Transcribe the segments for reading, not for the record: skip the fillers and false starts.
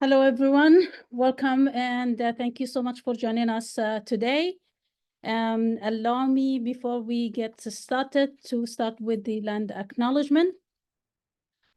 Hello, everyone. Welcome, and thank you so much for joining us today. Allow me, before we get started, to start with the land acknowledgement.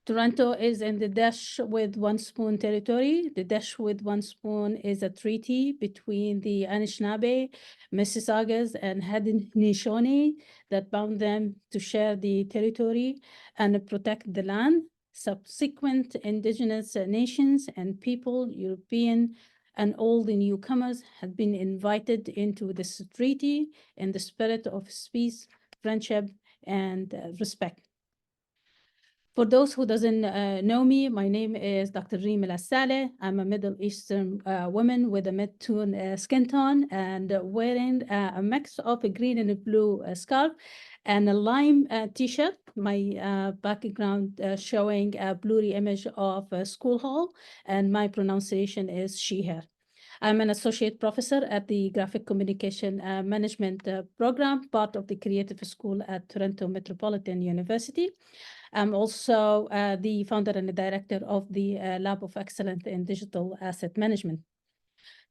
Toronto is in the Dash with One Spoon territory. The Dash with One Spoon is a treaty between the Anishinaabe, Mississaugas, and Haudenosaunee that bound them to share the territory and protect the land. Subsequent indigenous nations and people, European and all the newcomers, had been invited into this treaty in the spirit of peace, friendship, and respect. For those who doesn't know me, my name is Dr. Reem El-Saleh. I'm a Middle Eastern woman with a mid-tone skin tone and wearing a mix of a green and a blue scarf and a lime t-shirt. My background showing a blurry image of a school hall, and my pronunciation is she, her. I'm an associate professor at the Graphic Communication Management program, part of the Creative School at Toronto Metropolitan University. I'm also the founder and the director of the Lab of Excellence in Digital Asset Management.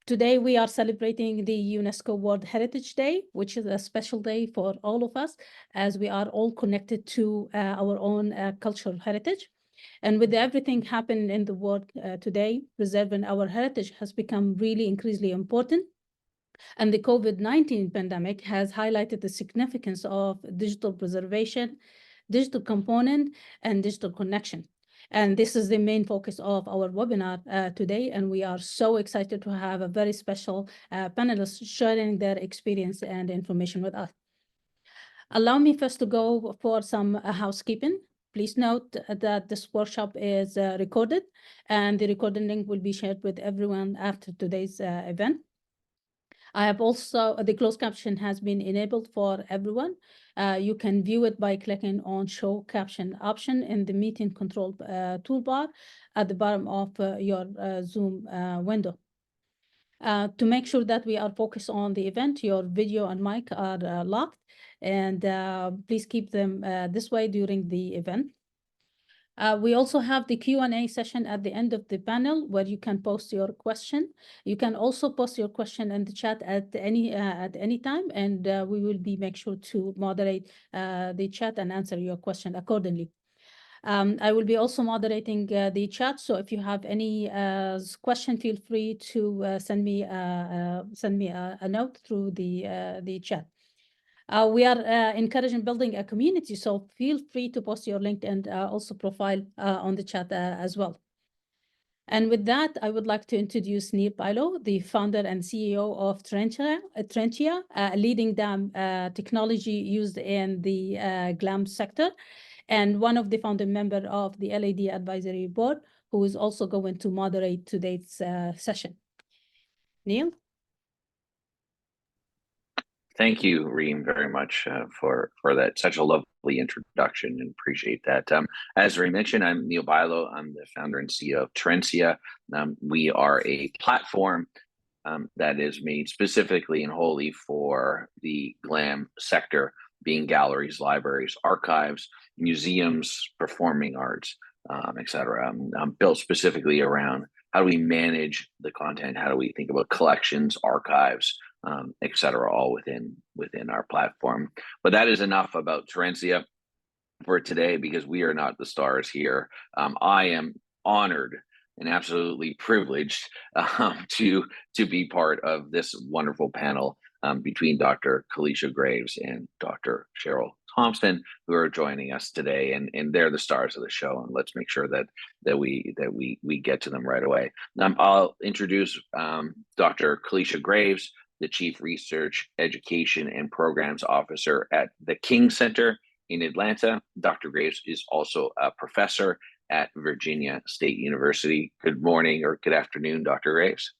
Today, we are celebrating the UNESCO World Heritage Day, which is a special day for all of us, as we are all connected to our own cultural heritage. And with everything happening in the world today, preserving our heritage has become really increasingly important. And the COVID-19 pandemic has highlighted the significance of digital preservation, digital component, and digital connection. And this is the main focus of our webinar today. And we are so excited to have a very special panelists sharing their experience and information with us. Allow me first to go for some housekeeping. Please note that this workshop is recorded, and the recording link will be shared with everyone after today's event. I have also, the closed caption has been enabled for everyone. You can view it by clicking on show caption option in the meeting control toolbar at the bottom of your Zoom window. To make sure that we are focused on the event, your video and mic are locked, and please keep them this way during the event. We also have the Q&A session at the end of the panel where you can post your question. You can also post your question in the chat at any time, and we will make sure to moderate the chat and answer your question accordingly. I will be also moderating the chat, so if you have any question, feel free to send me a note through the chat. We are encouraging building a community, so feel free to post your link and also profile on the chat as well. And with that, I would like to introduce Neal Bilow, the founder and CEO of Trentia, a leading dam technology used in the GLAM sector, and one of the founding members of the LAD Advisory Board, who is also going to moderate today's session. Neal? Thank you, Reem, very much for that. Such a lovely introduction, and appreciate that. As Reem mentioned, I'm Neal Bilow. I'm the founder and CEO of Trentia. We are a platform that is made specifically and wholly for the GLAM sector, being galleries, libraries, archives, museums, performing arts, etc. Built specifically around how do we manage the content, how do we think about collections, archives, et cetera, all within our platform. But that is enough about Trentia for today, because we are not the stars here. I am honored and absolutely privileged to be part of this wonderful panel between Dr. Kelisha Graves and Dr. Cheryl Thompson, who are joining us today, and they're the stars of the show. And let's make sure that we get to them right away. I'll introduce Dr. Kelisha Graves, the Chief Research, Education, and Programs Officer at the King Center in Atlanta. Dr. Graves is also a professor at Virginia State University. Good morning or good afternoon, Dr. Graves.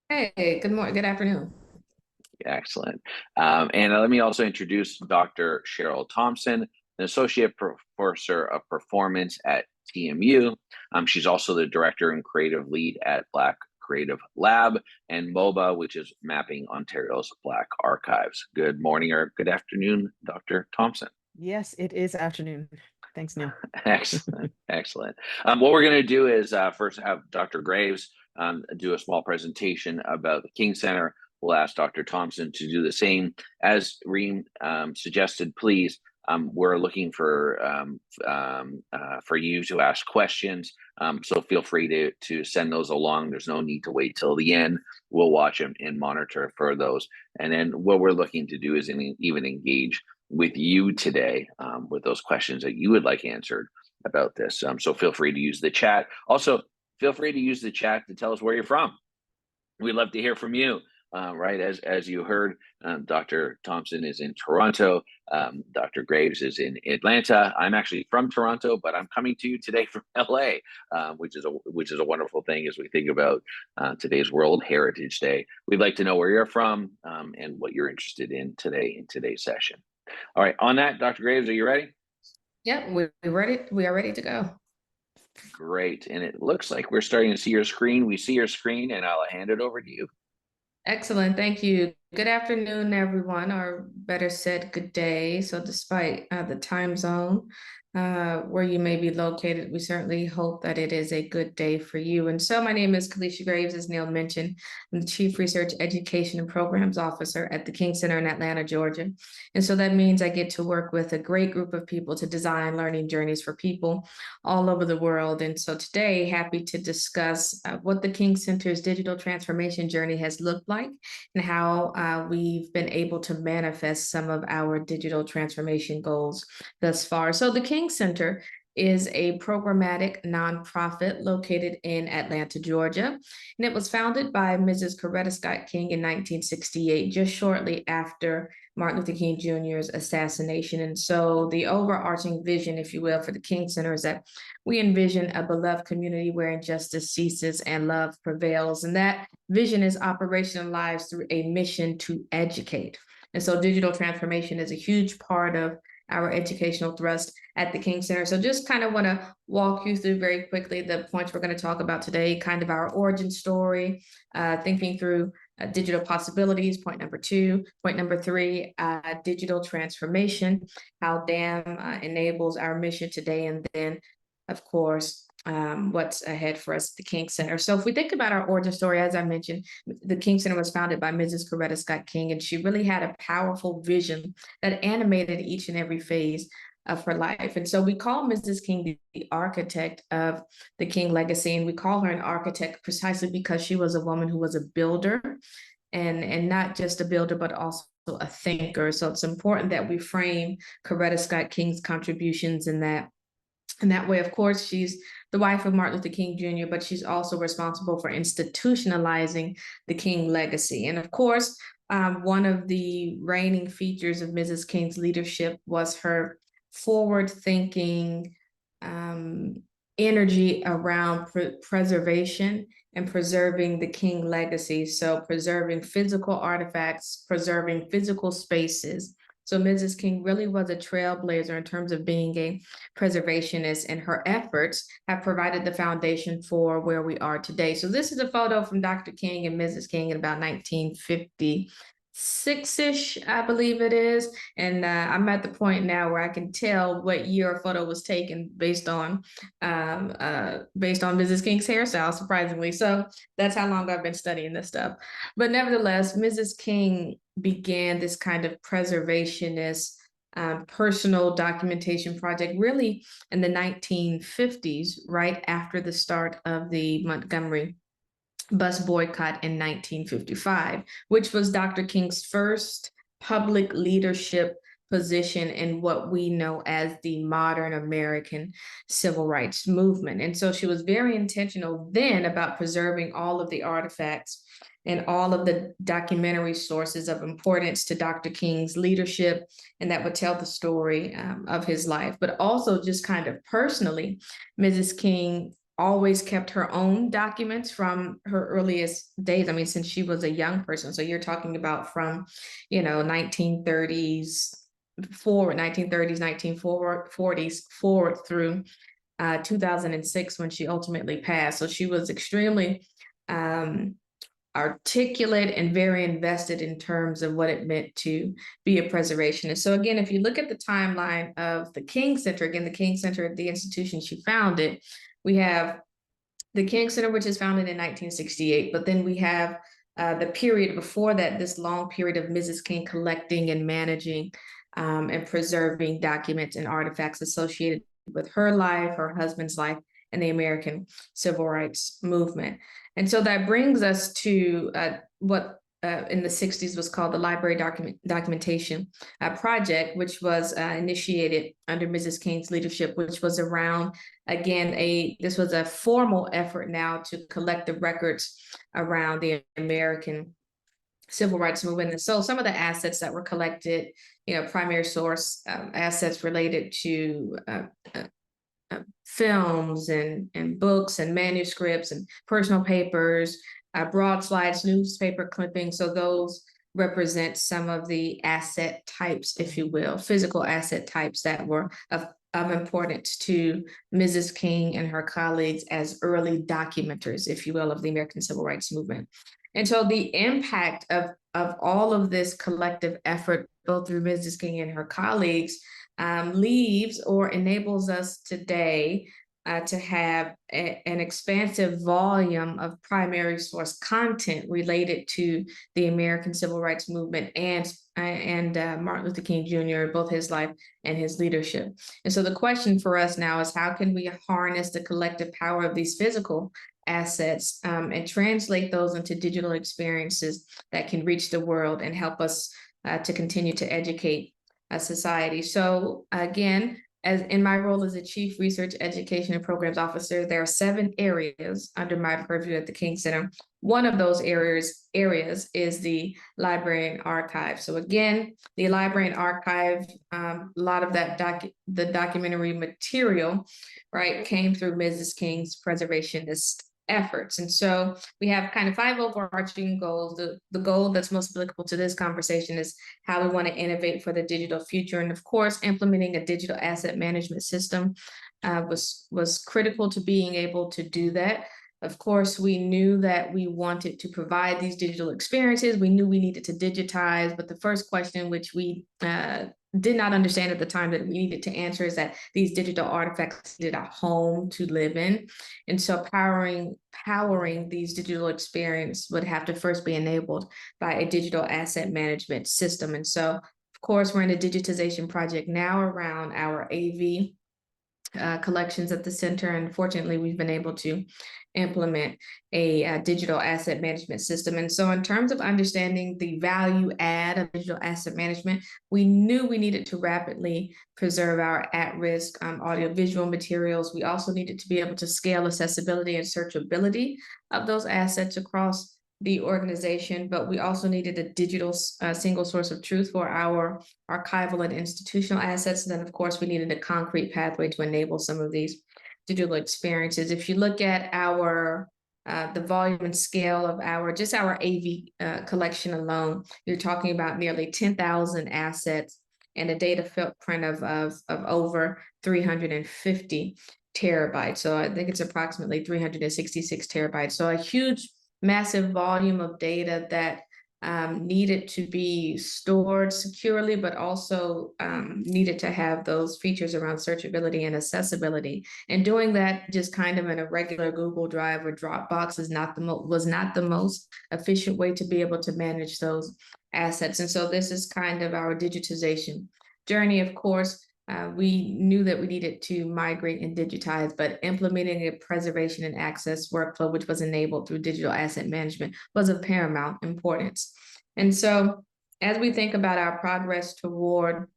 Hey, good morning, good afternoon. Excellent. And let me also introduce Dr. Cheryl Thompson, an Associate Professor of Performance at TMU. She's also the Director and Creative Lead at Black Creative Lab and MOBA, which is Mapping Ontario's Black Archives. Good morning or good afternoon, Dr. Thompson. Yes, it is afternoon. Thanks, Neal. Excellent. Excellent. What we're going to do is first have Dr. Graves do a small presentation about the King Center. We'll ask Dr. Thompson to do the same. As Reem suggested, please, we're looking for you to ask questions. So feel free to send those along. There's no need to wait till the end. We'll watch them and monitor for those. And then what we're looking to do is even engage with you today with those questions that you would like answered about this. So feel free to use the chat. Also, feel free to use the chat to tell us where you're from. We'd love to hear from you. Right, as you heard, Dr. Thompson is in Toronto. Dr. Graves is in Atlanta. I'm actually from Toronto, but I'm coming to you today from LA, which is a wonderful thing as we think about today's World Heritage Day. We'd like to know where you're from and what you're interested in today's session. All right, on that, Dr. Graves, are you ready? Yep, we're ready. We are ready to go. Great, and it looks like we're starting to see your screen. We see your screen, and I'll hand it over to you. Excellent. Thank you. Good afternoon, everyone, or better said, good day. So despite the time zone where you may be located, we certainly hope that it is a good day for you. And so my name is Kelisha Graves, as Neal mentioned. I'm the Chief Research Education and Programs Officer at the King Center in Atlanta, Georgia. And so that means I get to work with a great group of people to design learning journeys for people all over the world. And so today, happy to discuss what the King Center's digital transformation journey has looked like and how we've been able to manifest some of our digital transformation goals thus far. So the King Center is a programmatic nonprofit located in Atlanta, Georgia, and it was founded by Mrs. Coretta Scott King in 1968, just shortly after Martin Luther King Jr.'s assassination. And so the overarching vision, if you will, for the King Center is that we envision a beloved community where injustice ceases and love prevails. And that vision is operationalized through a mission to educate. And so digital transformation is a huge part of our educational thrust at the King Center. So just kind of want to walk you through very quickly the points we're going to talk about today, kind of our origin story, thinking through digital possibilities, point number 2. Point number 3, digital transformation, how DAM enables our mission today, and then, of course, what's ahead for us at the King Center. So if we think about our origin story, as I mentioned, the King Center was founded by Mrs. Coretta Scott King, and she really had a powerful vision that animated each and every phase of her life. And so we call Mrs. King the architect of the King legacy, and we call her an architect precisely because she was a woman who was a builder, and not just a builder, but also a thinker. So it's important that we frame Coretta Scott King's contributions in that way. Of course, she's the wife of Martin Luther King Jr., but she's also responsible for institutionalizing the King legacy. And of course, one of the reigning features of Mrs. King's leadership was her forward-thinking energy around preservation and preserving the King legacy. So preserving physical artifacts, preserving physical spaces. So Mrs. King really was a trailblazer in terms of being a preservationist, and her efforts have provided the foundation for where we are today. So this is a photo from Dr. King and Mrs. King in about 1956-ish, I believe it is. And I'm at the point now where I can tell what year a photo was taken based on Mrs. King's hairstyle, surprisingly. So that's how long I've been studying this stuff. But nevertheless, Mrs. King began this kind of preservationist personal documentation project really in the 1950s, right after the start of the Montgomery bus boycott in 1955, which was Dr. King's first public leadership position in what we know as the modern American civil rights movement. And so she was very intentional then about preserving all of the artifacts and all of the documentary sources of importance to Dr. King's leadership, and that would tell the story of his life. But also just kind of personally, Mrs. King always kept her own documents from her earliest days. I mean, since she was a young person. So you're talking about from, 1930s, 1940s forward through 2006 when she ultimately passed. So she was extremely articulate and very invested in terms of what it meant to be a preservationist. So again, if you look at the timeline of the King Center, again, the King Center, the institution she founded, we have the King Center, which is founded in 1968, but then we have the period before that, this long period of Mrs. King collecting and managing and preserving documents and artifacts associated with her life, her husband's life, and the American Civil Rights Movement. And so that brings us to what in the 60s was called the Library Documentation Project, which was initiated under Mrs. King's leadership, which was around, again, this was a formal effort now to collect the records around the American Civil Rights Movement. And so some of the assets that were collected, primary source assets related to films and books and manuscripts and personal papers, broadslides, newspaper clippings. So those represent some of the asset types, if you will, physical asset types that were of importance to Mrs. King and her colleagues as early documenters, if you will, of the American Civil Rights Movement. And so the impact of all of this collective effort, both through Mrs. King and her colleagues, leaves or enables us today to have an expansive volume of primary source content related to the American Civil Rights Movement and Martin Luther King Jr., both his life and his leadership. And so the question for us now is, how can we harness the collective power of these physical assets and translate those into digital experiences that can reach the world and help us to continue to educate society? So again, as in my role as a Chief Research, Education, and Programs Officer, there are 7 areas under my purview at the King Center. One of those areas is the library and archive. So again, the library and archive, a lot of that the documentary material, right, came through Mrs. King's preservationist efforts. And so we have kind of 5 overarching goals. The goal that's most applicable to this conversation is how we want to innovate for the digital future. And of course, implementing a digital asset management system was critical to being able to do that. Of course, we knew that we wanted to provide these digital experiences. We knew we needed to digitize, but the first question, which we did not understand at the time that we needed to answer, is that these digital artifacts needed a home to live in. And so powering these digital experiences would have to first be enabled by a digital asset management system. And so, of course, we're in a digitization project now around our AV collections at the center. And fortunately, we've been able to implement a digital asset management system. And so in terms of understanding the value add of digital asset management, we knew we needed to rapidly preserve our at-risk audiovisual materials. We also needed to be able to scale accessibility and searchability of those assets across the organization, but we also needed a digital single source of truth for our archival and institutional assets. And then, of course, we needed a concrete pathway to enable some of these digital experiences. If you look at our the volume and scale of our AV collection alone, you're talking about nearly 10,000 assets and a data footprint of over 350 terabytes. So I think it's approximately 366 terabytes. So a huge, massive volume of data that needed to be stored securely, but also needed to have those features around searchability and accessibility. And doing that just kind of in a regular Google Drive or Dropbox was not the most efficient way to be able to manage those assets. And so this is kind of our digitization journey. Of course, we knew that we needed to migrate and digitize, but implementing a preservation and access workflow, which was enabled through digital asset management, was of paramount importance. And so as we think about our progress toward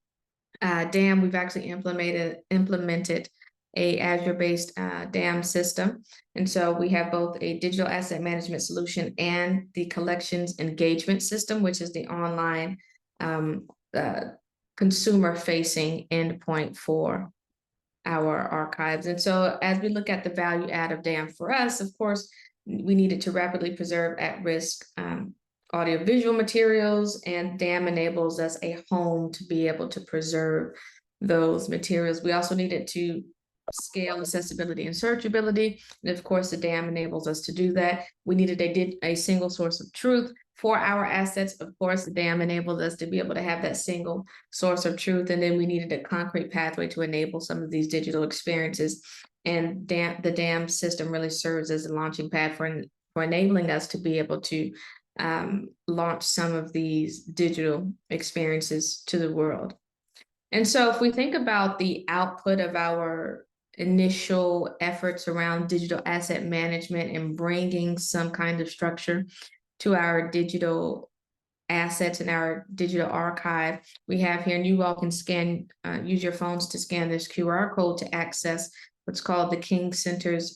DAM, we've actually implemented a Azure-based DAM system. And so we have both a digital asset management solution and the collections engagement system, which is the online consumer-facing endpoint for our archives. And so as we look at the value add of DAM for us, of course, we needed to rapidly preserve at-risk audiovisual materials, and DAM enables us a home to be able to preserve those materials. We also needed to scale, accessibility, and searchability. And of course, the dam enables us to do that. We needed a single source of truth for our assets. Of course, the dam enabled us to be able to have that single source of truth. And then we needed a concrete pathway to enable some of these digital experiences. And the dam system really serves as a launching pad for enabling us to be able to launch some of these digital experiences to the world. And so if we think about the output of our initial efforts around digital asset management and bringing some kind of structure to our digital assets and our digital archive, we have here, and you all can use your phones to scan this QR code to access what's called the King Center's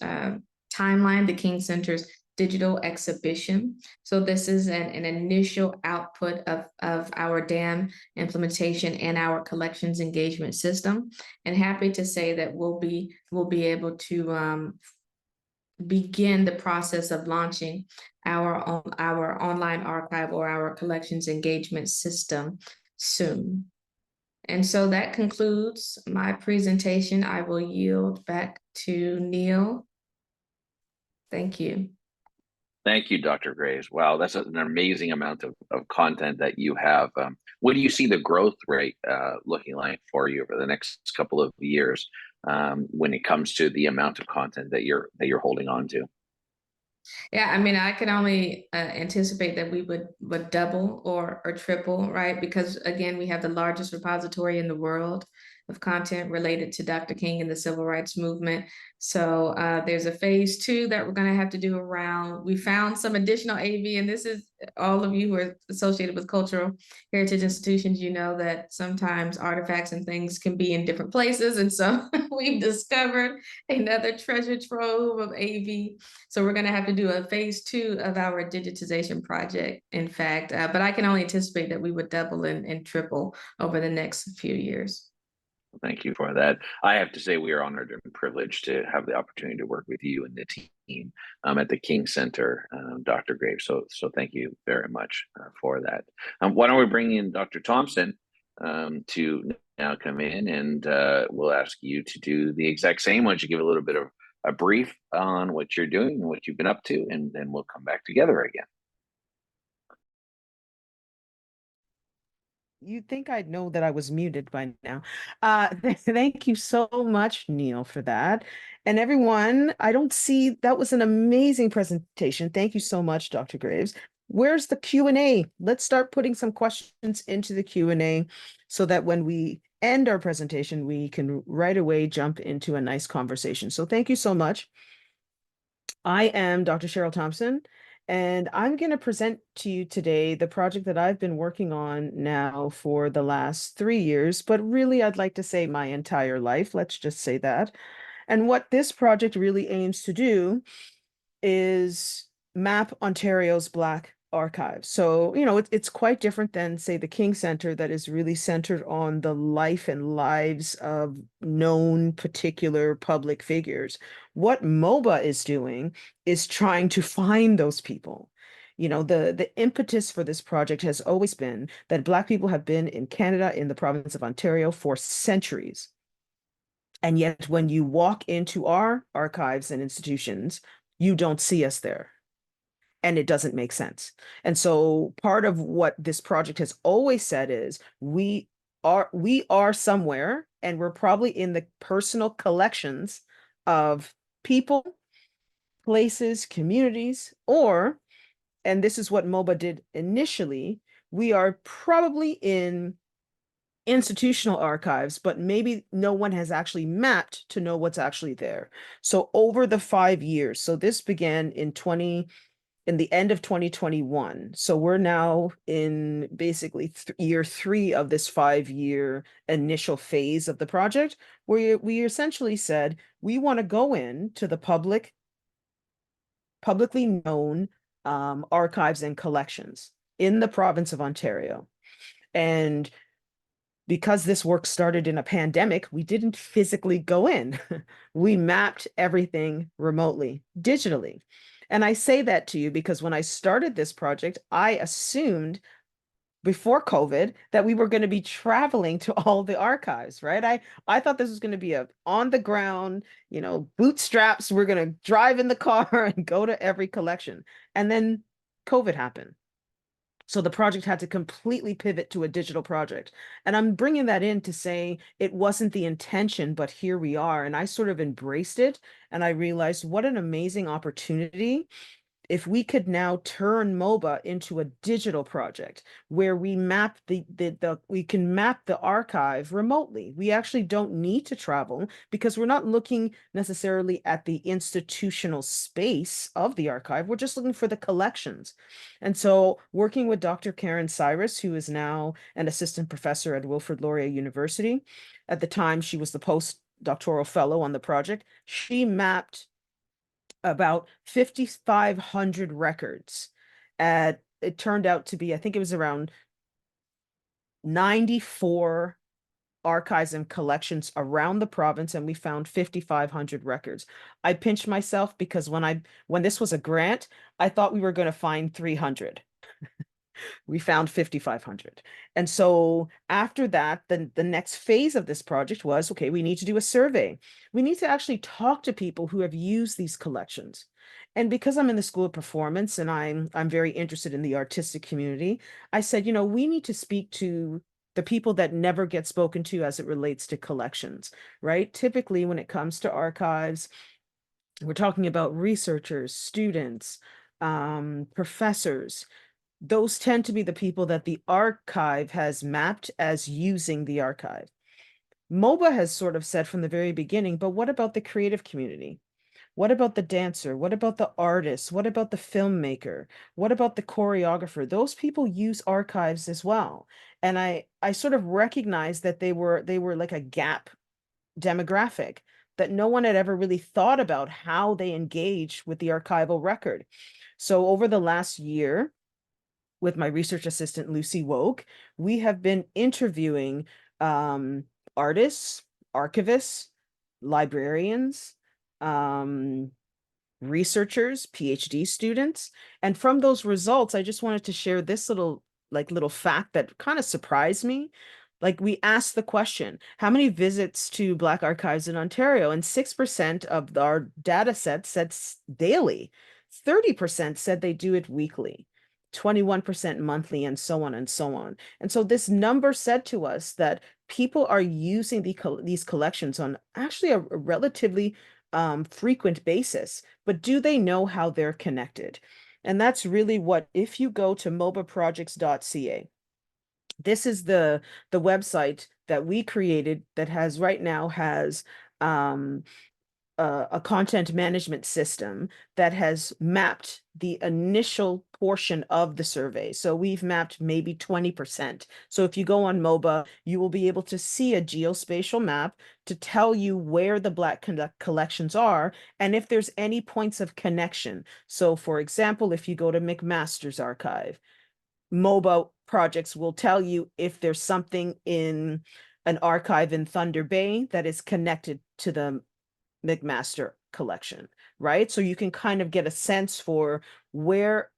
timeline, the King Center's digital exhibition. So this is an initial output of our dam implementation and our collections engagement system. And happy to say that we'll be able to begin the process of launching our online archive or our collections engagement system soon. And so that concludes my presentation. I will yield back to Neal. Thank you. Thank you, Dr. Graves. Wow, that's an amazing amount of content that you have. What do you see the growth rate looking like for you over the next couple of years when it comes to the amount of content that you're holding on to? Yeah, I mean, I can only anticipate that we would double or triple, right? Because again, we have the largest repository in the world of content related to Dr. King and the civil rights movement. So there's a phase 2 that we're going to have to do around. We found some additional AV, and this is all of you who are associated with cultural heritage institutions, you know that sometimes artifacts and things can be in different places. And so we've discovered another treasure trove of AV. So we're going to have to do a phase 2 of our digitization project, in fact, but I can only anticipate that we would double and triple over the next few years. Thank you for that. I have to say we are honored and privileged to have the opportunity to work with you and the team at the King Center, Dr. Graves. So thank you very much for that. Why don't we bring in Dr. Thompson to now come in, and we'll ask you to do the exact same. Why don't you give a little bit of a brief on what you're doing and what you've been up to, and then we'll come back together again. You'd think I'd know that I was muted by now. Thank you so much, Neal, for that. And everyone, I don't see, that was an amazing presentation. Thank you so much, Dr. Graves. Where's the Q&A? Let's start putting some questions into the Q&A so that when we end our presentation, we can right away jump into a nice conversation. So thank you so much. I am Dr. Cheryl Thompson, and I'm going to present to you today the project that I've been working on now for the last 3 years, but really I'd like to say my entire life, let's just say that. And what this project really aims to do is map Ontario's Black archives. So, you know, it's quite different than, say, the King Center that is really centered on the life and lives of known particular public figures. What MOBA is doing is trying to find those people. You know, the impetus for this project has always been that Black people have been in Canada, in the province of Ontario, for centuries. And yet when you walk into our archives and institutions, you don't see us there. And it doesn't make sense. And so part of what this project has always said is we are somewhere, and we're probably in the personal collections of people, places, communities, or, and this is what MOBA did initially, we are probably in institutional archives, but maybe no one has actually mapped to know what's actually there. So over the 5 years, so this began in the end of 2021. So we're now in basically year 3 of this 5-year initial phase of the project, where we essentially said, we want to go into the publicly known archives and collections in the province of Ontario. And because this work started in a pandemic, we didn't physically go in. We mapped everything remotely, digitally. And I say that to you because when I started this project, I assumed before COVID that we were going to be traveling to all the archives, right? I thought this was going to be a on the ground, bootstraps. We're going to drive in the car and go to every collection. And then COVID happened. So the project had to completely pivot to a digital project. And I'm bringing that in to say it wasn't the intention, but here we are. And I sort of embraced it. And I realized what an amazing opportunity if we could now turn MOBA into a digital project where we map we can map the archive remotely. We actually don't need to travel because we're not looking necessarily at the institutional space of the archive. We're just looking for the collections. And so working with Dr. Karen Cyrus, who is now an assistant professor at Wilfrid Laurier University, at the time she was the postdoctoral fellow on the project, she mapped about 5,500 records. It turned out to be, I think it was around 94 archives and collections around the province, and we found 5,500 records. I pinched myself because when this was a grant, I thought we were going to find 300. We found 5,500. And so after that, the next phase of this project was, okay, we need to do a survey. We need to actually talk to people who have used these collections. And because I'm in the School of Performance and I'm very interested in the artistic community, I said, we need to speak to the people that never get spoken to as it relates to collections, right? Typically, when it comes to archives, we're talking about researchers, students, professors. Those tend to be the people that the archive has mapped as using the archive. MOBA has sort of said from the very beginning, but what about the creative community? What about the dancer? What about the artist? What about the filmmaker? What about the choreographer? Those people use archives as well. And I sort of recognized that they were like a gap demographic, that no one had ever really thought about how they engage with the archival record. So over the last year, with my research assistant, Lucy Woke, we have been interviewing artists, archivists, librarians, researchers, PhD students. And from those results, I just wanted to share this little fact that kind of surprised me. Like, we asked the question, how many visits to Black archives in Ontario? And 6% of our data set said daily. 30% said they do it weekly. 21% monthly, and so on and so on. And so this number said to us that people are using these collections on actually a relatively frequent basis, but do they know how they're connected? And that's really what, if you go to mobaprojects.ca, this is the website that we created that has right now has a content management system that has mapped the initial portion of the survey. So we've mapped maybe 20%. So if you go on MOBA, you will be able to see a geospatial map to tell you where the Black collections are and if there's any points of connection. So for example, if you go to McMaster's archive, MOBA projects will tell you if there's something in an archive in Thunder Bay that is connected to the McMaster collection, right? So you can kind of get a sense for where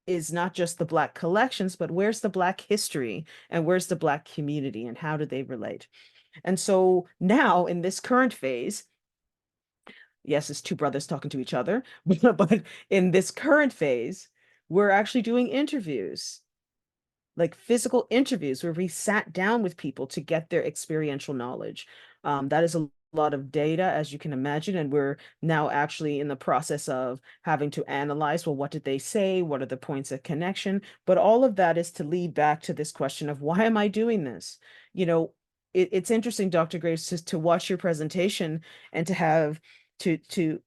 is not just the Black collections, but where's the Black history and where's the Black community and how do they relate? And so now in this current phase, yes, it's two brothers talking to each other, but in this current phase, we're actually doing interviews, like physical interviews where we sat down with people to get their experiential knowledge. That is a lot of data, as you can imagine, and we're now actually in the process of having to analyze, well, what did they say? What are the points of connection? But all of that is to lead back to this question of, why am I doing this? It's interesting, Dr. Graves, to watch your presentation and to have to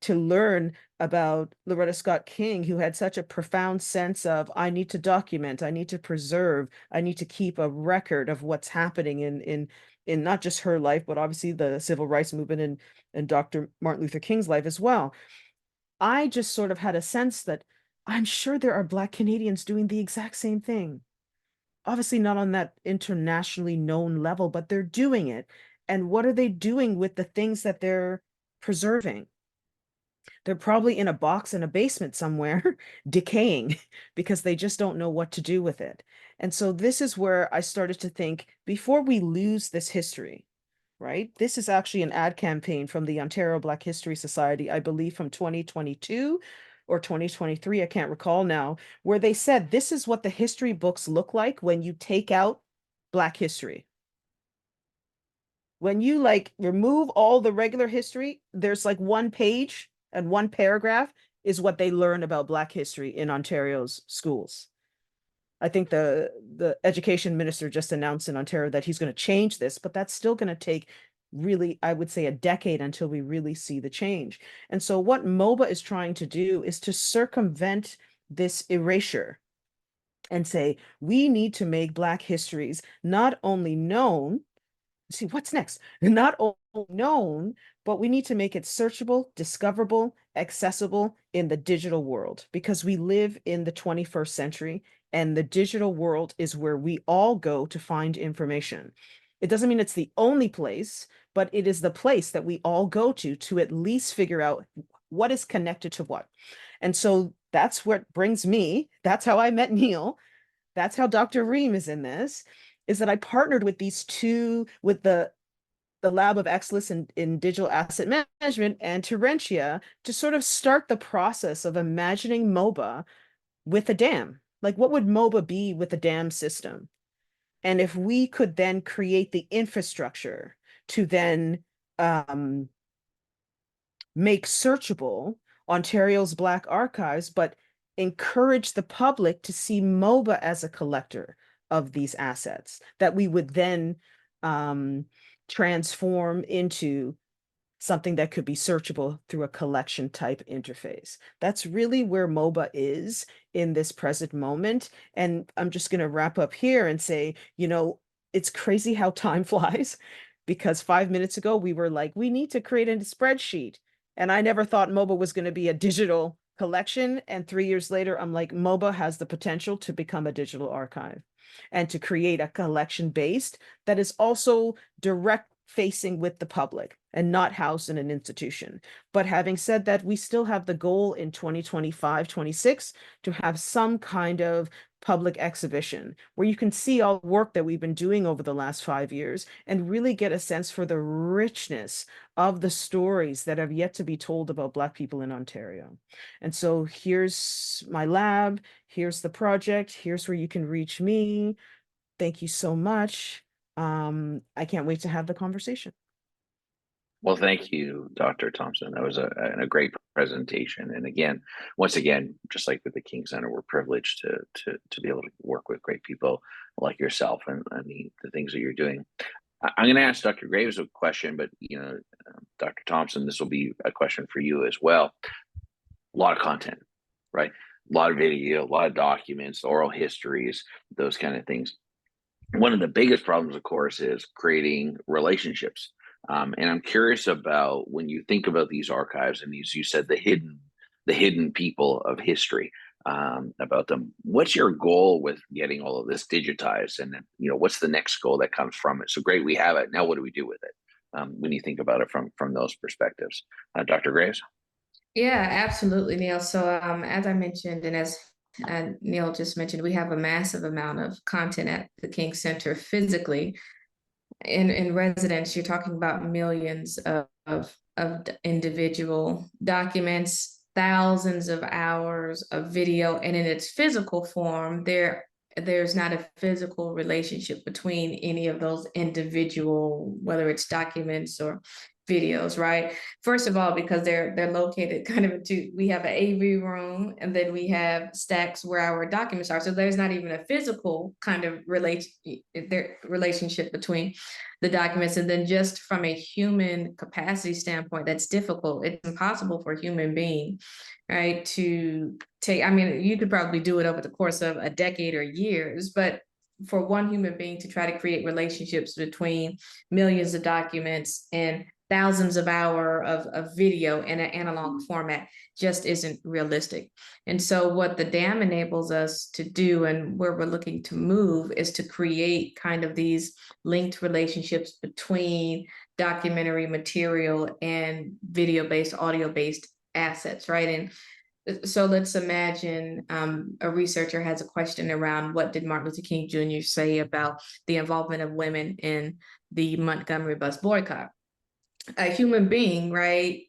learn about Loretta Scott King, who had such a profound sense of, I need to document, I need to preserve, I need to keep a record of what's happening in not just her life, but obviously the civil rights movement and Dr. Martin Luther King's life as well. I just sort of had a sense that I'm sure there are Black Canadians doing the exact same thing. Obviously not on that internationally known level, but they're doing it. And what are they doing with the things that they're preserving? They're probably in a box in a basement somewhere, decaying, because they just don't know what to do with it. And so this is where I started to think, before we lose this history, right? This is actually an ad campaign from the Ontario Black History Society, I believe from 2022 or 2023, I can't recall now, where they said this is what the history books look like when you take out Black history. When you like remove all the regular history, there's like one page and one paragraph is what they learn about Black history in Ontario's schools. I think the education minister just announced in Ontario that he's going to change this, but that's still going to take really, I would say, a decade until we really see the change. And so what MOBA is trying to do is to circumvent this erasure and say, we need to make Black histories not only known, see what's next, not only known, but we need to make it searchable, discoverable, accessible in the digital world, because we live in the 21st century and the digital world is where we all go to find information. It doesn't mean it's the only place, but it is the place that we all go to at least figure out what is connected to what. And so that's what brings me, that's how I met Neal. That's how Dr. Ream is in this, is that I partnered with these two, with the Lab of Excellence in Digital Asset Management and Terentia, to sort of start the process of imagining MOBA with a dam. Like, what would MOBA be with a dam system? And if we could then create the infrastructure to then make searchable Ontario's Black archives, but encourage the public to see MOBA as a collector of these assets that we would then transform into something that could be searchable through a collection type interface. That's really where MOBA is in this present moment. And I'm just going to wrap up here and say, you know, it's crazy how time flies, because 5 minutes ago we were like, we need to create a spreadsheet. And I never thought MOBA was going to be a digital collection. And 3 years later, I'm like, MOBA has the potential to become a digital archive and to create a collection based that is also direct facing with the public and not housed in an institution. But having said that, we still have the goal in 2025, 26 to have some kind of public exhibition where you can see all the work that we've been doing over the last 5 years and really get a sense for the richness of the stories that have yet to be told about Black people in Ontario. And so here's my lab, here's the project, here's where you can reach me. Thank you so much. I can't wait to have the conversation. Well, thank you, Dr. Thompson. That was a great presentation. And again, once again, just like with the King Center, we're privileged to be able to work with great people like yourself and the things that you're doing. I'm going to ask Dr. Graves a question, but you know, Dr. Thompson, this will be a question for you as well. A lot of content, right? A lot of video, a lot of documents, oral histories, those kind of things. One of the biggest problems, of course, is creating relationships. And I'm curious about, when you think about these archives and these, you said the hidden people of history, about them. What's your goal with getting all of this digitized? And then, you know, what's the next goal that comes from it? So great, we have it. Now, what do we do with it? When you think about it from those perspectives, Dr. Graves? Yeah, absolutely, Neal. So as I mentioned, and as Neal just mentioned, we have a massive amount of content at the King Center physically. In residence, you're talking about millions of individual documents, thousands of hours of video, and in its physical form, there's not a physical relationship between any of those individual, whether it's documents or videos, right? First of all, because they're located kind of into, we have an AV room, and then we have stacks where our documents are. So there's not even a physical kind of relationship between the documents. And then just from a human capacity standpoint, that's difficult. It's impossible for a human being, right, to take, I mean, you could probably do it over the course of a decade or years, but for one human being to try to create relationships between millions of documents and thousands of hours of video in an analog format just isn't realistic. And so what the DAM enables us to do, and where we're looking to move, is to create kind of these linked relationships between documentary material and video-based, audio-based assets, right? And so let's imagine a researcher has a question around what did Martin Luther King Jr. say about the involvement of women in the Montgomery bus boycott. A human being, right?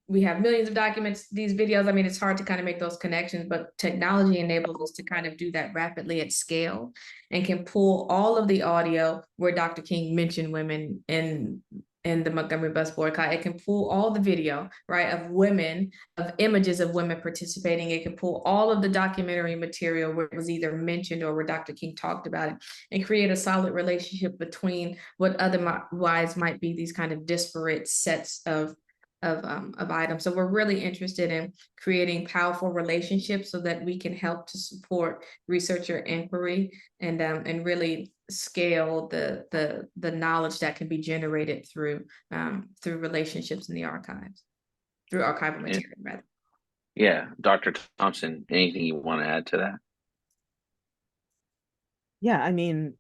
We have millions of documents, these videos. I mean, it's hard to kind of make those connections, but technology enables us to kind of do that rapidly at scale and can pull all of the audio where Dr. King mentioned women in the Montgomery bus boycott. It can pull all the video, right, of women, of images of women participating. It can pull all of the documentary material where it was either mentioned or where Dr. King talked about it, and create a solid relationship between what otherwise might be these kind of disparate sets of items. So we're really interested in creating powerful relationships so that we can help to support researcher inquiry and really scale the knowledge that can be generated through relationships in the archives, through archival material, rather. Yeah, Dr. Thompson, anything you want to add to that? Yeah, I mean,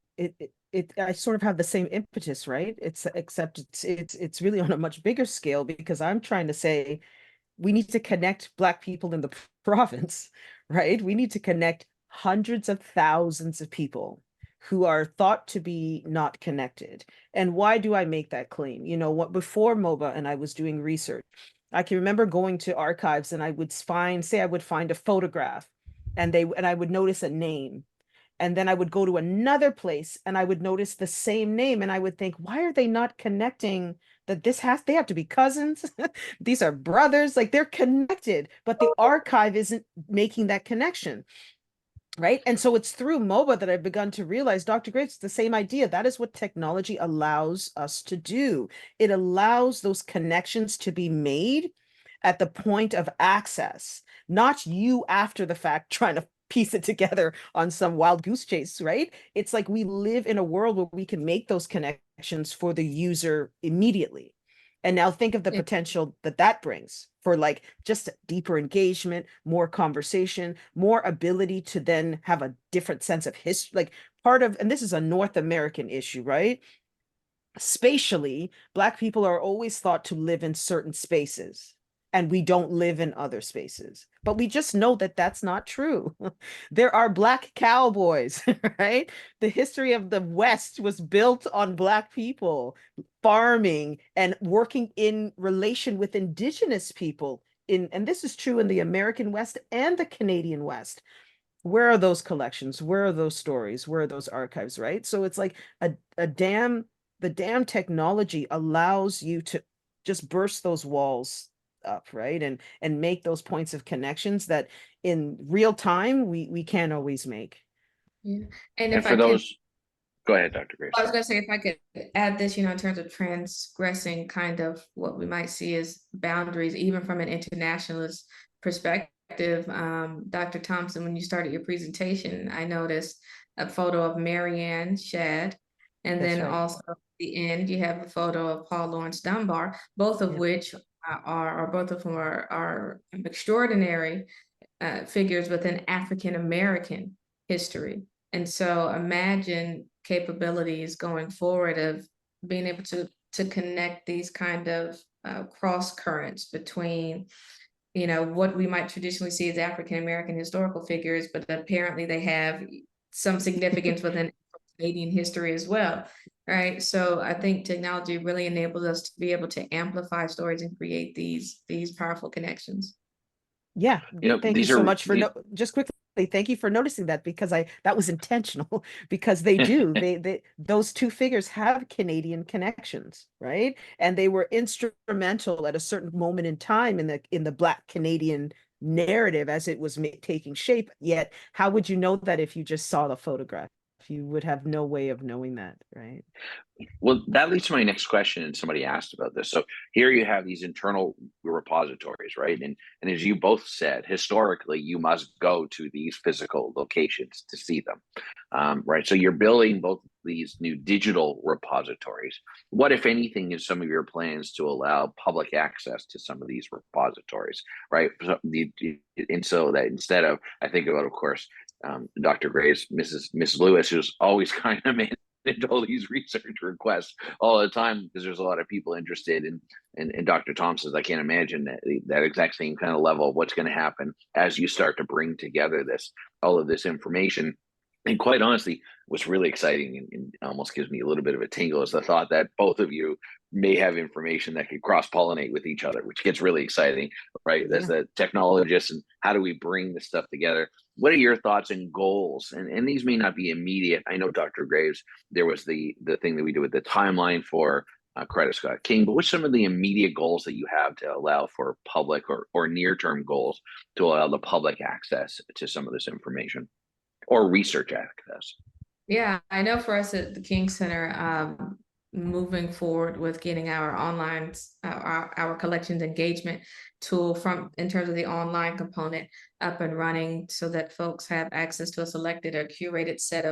I sort of have the same impetus, right? Except it's really on a much bigger scale, because I'm trying to say we need to connect Black people in the province, right? We need to connect hundreds of thousands of people who are thought to be not connected. And why do I make that claim? You know, what before MOBA and I was doing research, I can remember going to archives and I would find a photograph, and I would notice a name. And then I would go to another place and I would notice the same name, and I would think, why are they not connecting that they have to be cousins? These are brothers, like they're connected, but the archive isn't making that connection. Right. And so it's through MOBA that I've begun to realize, Dr. Graves, it's the same idea. That is what technology allows us to do. It allows those connections to be made at the point of access, not you after the fact trying to piece it together on some wild goose chase, right? It's like we live in a world where we can make those connections for the user immediately. And now think of the potential that brings for like just deeper engagement, more conversation, more ability to then have a different sense of history. Like and this is a North American issue, right? Spatially, Black people are always thought to live in certain spaces, and we don't live in other spaces. But we just know that that's not true. There are Black cowboys, right? The history of the West was built on Black people farming and working in relation with Indigenous people. And this is true in the American West and the Canadian West. Where are those collections? Where are those stories? Where are those archives, right? So it's like the damn technology allows you to just burst those walls up, right? And make those points of connections that in real time we can't always make. Yeah. And And if for I those, could, go ahead, Dr. Grace. I was going to say, if I could add this, in terms of transgressing kind of what we might see as boundaries, even from an internationalist perspective. Dr. Thompson, when you started your presentation, I noticed a photo of Marianne Shadd, and That's then right. also at the end, you have a photo of Paul Laurence Dunbar, both of which both of them are extraordinary figures within African American history. And so imagine capabilities going forward of being able to connect these kind of cross currents between, what we might traditionally see as African American historical figures, but apparently they have some significance within Canadian history as well, right? So I think technology really enables us to be able to amplify stories and create these powerful connections. Yeah, thank you these so are much for just quickly. Thank you for noticing that, because that was intentional. Because they do, those two figures have Canadian connections, right? And they were instrumental at a certain moment in time in the Black Canadian narrative as it was taking shape. Yet, how would you know that if you just saw the photograph? You would have no way of knowing that, right? Well, that leads to my next question, and somebody asked about this. So here you have these internal repositories, right? And as you both said, historically, you must go to these physical locations to see them, right? So you're building both these new digital repositories. What, if anything, is some of your plans to allow public access to some of these repositories, right? And so that instead of, I think about, of course, Dr. Grace, Miss Lewis, who's always kind of made into all these research requests all the time because there's a lot of people interested in Dr. Thompson's. I can't imagine that exact same kind of level of what's going to happen as you start to bring together all of this information. And quite honestly, what's really exciting and almost gives me a little bit of a tingle is the thought that both of you may have information that could cross-pollinate with each other, which gets really exciting, right? As the technologists, and how do we bring this stuff together? What are your thoughts and goals? And these may not be immediate. I know, Dr. Graves, there was the thing that we did with the timeline for Credit Scott King, but what's some of the immediate goals that you have to allow for public or near-term goals to allow the public access to some of this information or research access? Yeah, I know for us at the King Center, moving forward with getting our online, our collections engagement tool in terms of the online component up and running so that folks have access to a selected or curated set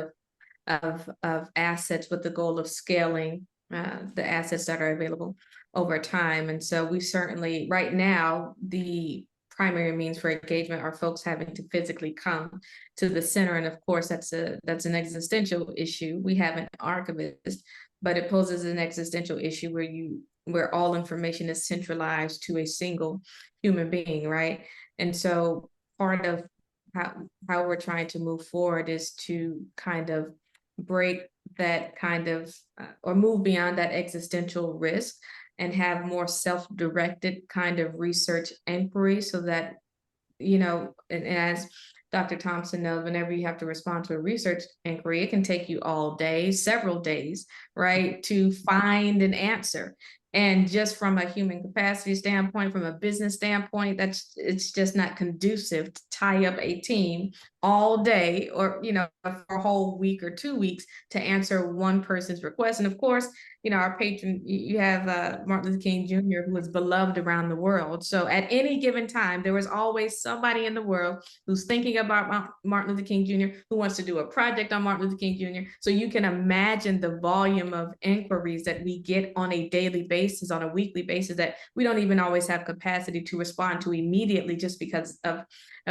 of assets with the goal of scaling the assets that are available over time. And so we certainly, right now, the primary means for engagement are folks having to physically come to the center. And of course, that's an existential issue. We have an archivist, but it poses an existential issue where all information is centralized to a single human being, right? And so part of how we're trying to move forward is to kind of break that kind of or move beyond that existential risk and have more self-directed kind of research inquiry so that, and as Dr. Thompson knows, whenever you have to respond to a research inquiry, it can take you all day, several days, right, to find an answer. And just from a human capacity standpoint, from a business standpoint, it's just not conducive to tie up a team all day or, for a whole week or 2 weeks to answer one person's request. And of course, our patron, you have Martin Luther King Jr., who is beloved around the world. So at any given time, there was always somebody in the world who's thinking about Martin Luther King Jr., who wants to do a project on Martin Luther King Jr. So you can imagine the volume of inquiries that we get on a daily basis, on a weekly basis, that we don't even always have capacity to respond to immediately just because of